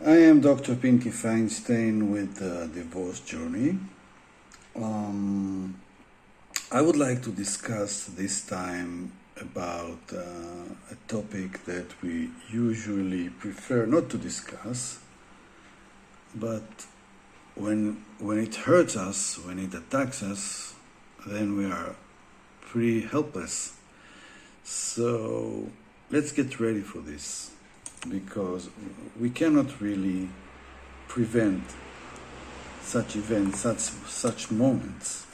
I am Dr. Pinky Feinstein with the Divorce Journey. Um, I would like to discuss this time about a topic that we usually prefer not to discuss, but when it hurts us, when it attacks us, then we are pretty helpless. So let's get ready for this, because we cannot really prevent such events, such moments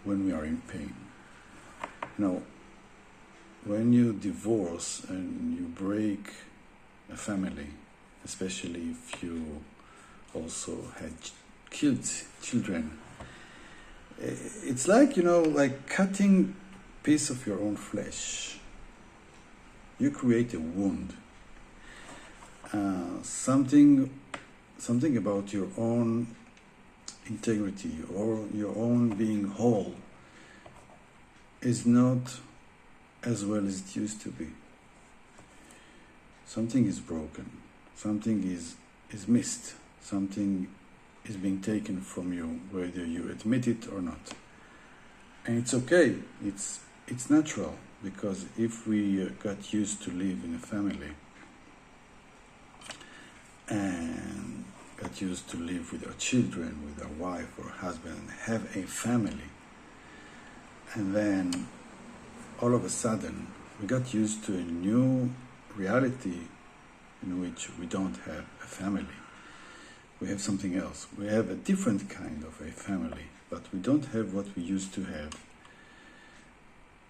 when we are in pain. Now, when you divorce and you break a family, especially if you also had children, it's like cutting piece of your own flesh. You create a wound. Something about your own integrity or your own being whole is not as well as it used to be. Something is broken. Something is missed. Something is being taken from you, whether you admit it or not. And it's okay. It's natural, because if we got used to live in a family and got used to live with our children, with our wife or husband, have a family, and then all of a sudden we got used to a new reality in which we don't have a family. We have something else. We have a different kind of a family, but we don't have what we used to have.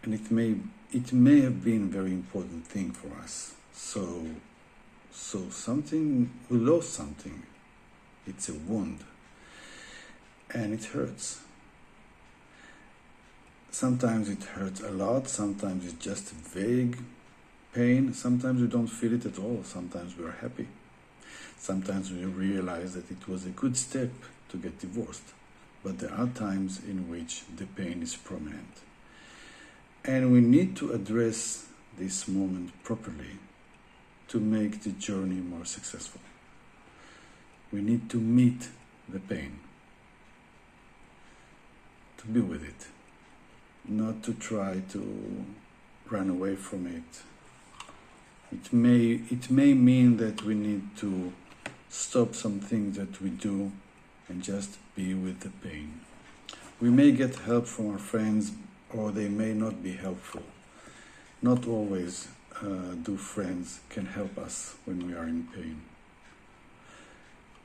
And it may have been a very important thing for us. So something, we lost something. It's a wound. And it hurts. Sometimes it hurts a lot. Sometimes it's just vague pain. Sometimes we don't feel it at all. Sometimes we are happy. Sometimes we realize that it was a good step to get divorced. But there are times in which the pain is prominent. And we need to address this moment properly to make the journey more successful. We need to meet the pain, to be with it, not to try to run away from it. It may mean that we need to stop some things that we do and just be with the pain. We may get help from our friends, or they may not be helpful. Not always do friends can help us when we are in pain.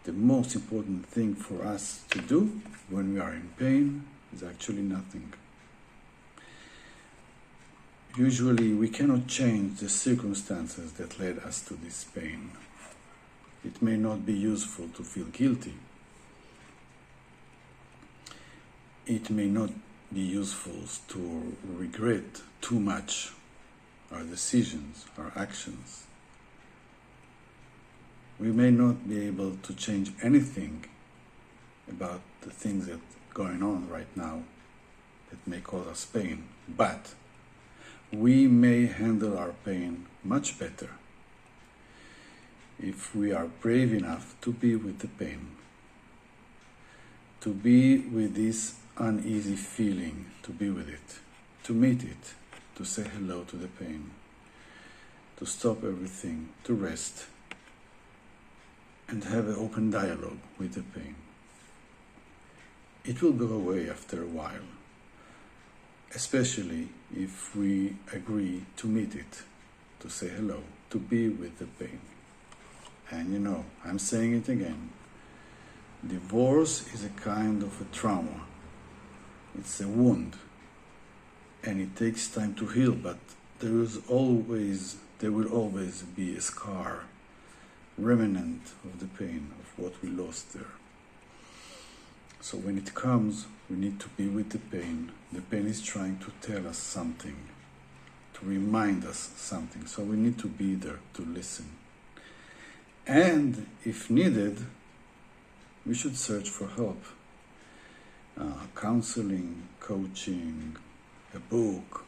The most important thing for us to do when we are in pain is actually nothing. Usually we cannot change the circumstances that led us to this pain. It may not be useful to feel guilty. It may not be useful to regret too much our decisions, our actions. We may not be able to change anything about the things that are going on right now that may cause us pain, but we may handle our pain much better if we are brave enough to be with the pain, to be with this uneasy feeling, to be with it, to meet it, to say hello to the pain, to stop everything, to rest, and have an open dialogue with the pain. It will go away after a while, especially if we agree to meet it, to say hello, to be with the pain. And I'm saying it again, divorce is a kind of a trauma. It's a wound, and it takes time to heal, but there will always be a scar, remnant of the pain of what we lost there. So when it comes, we need to be with the pain. The pain is trying to tell us something, to remind us something. So we need to be there to listen. And if needed, we should search for help. Counseling, coaching, a book,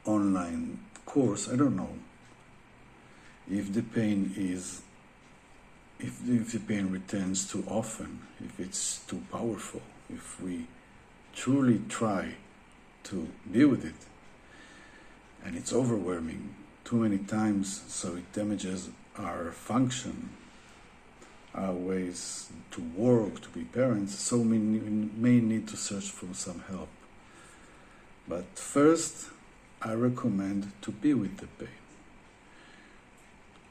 online course, I don't know. If the pain is if the pain returns too often, if it's too powerful, if we truly try to be with it and it's overwhelming too many times, so it damages our function, our ways to work, to be parents, so we may need to search for some help. But first, I recommend to be with the pain.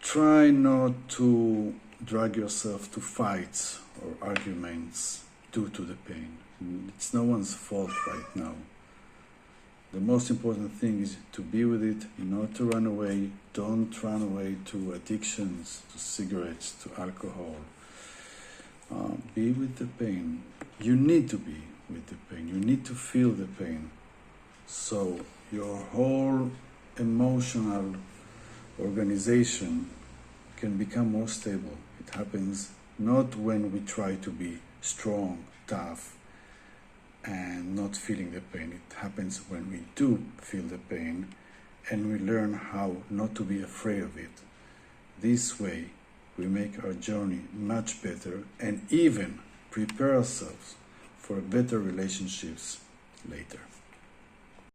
Try not to drag yourself to fights or arguments due to the pain. It's no one's fault right now. The most important thing is to be with it, not to run away. Don't run away to addictions, to cigarettes, to alcohol. Be with the pain. You need to be with the pain. You need to feel the pain. So your whole emotional organization can become more stable. It happens not when we try to be strong, tough, and not feeling the pain. It happens when we do feel the pain and we learn how not to be afraid of it. This way, we make our journey much better and even prepare ourselves for better relationships later.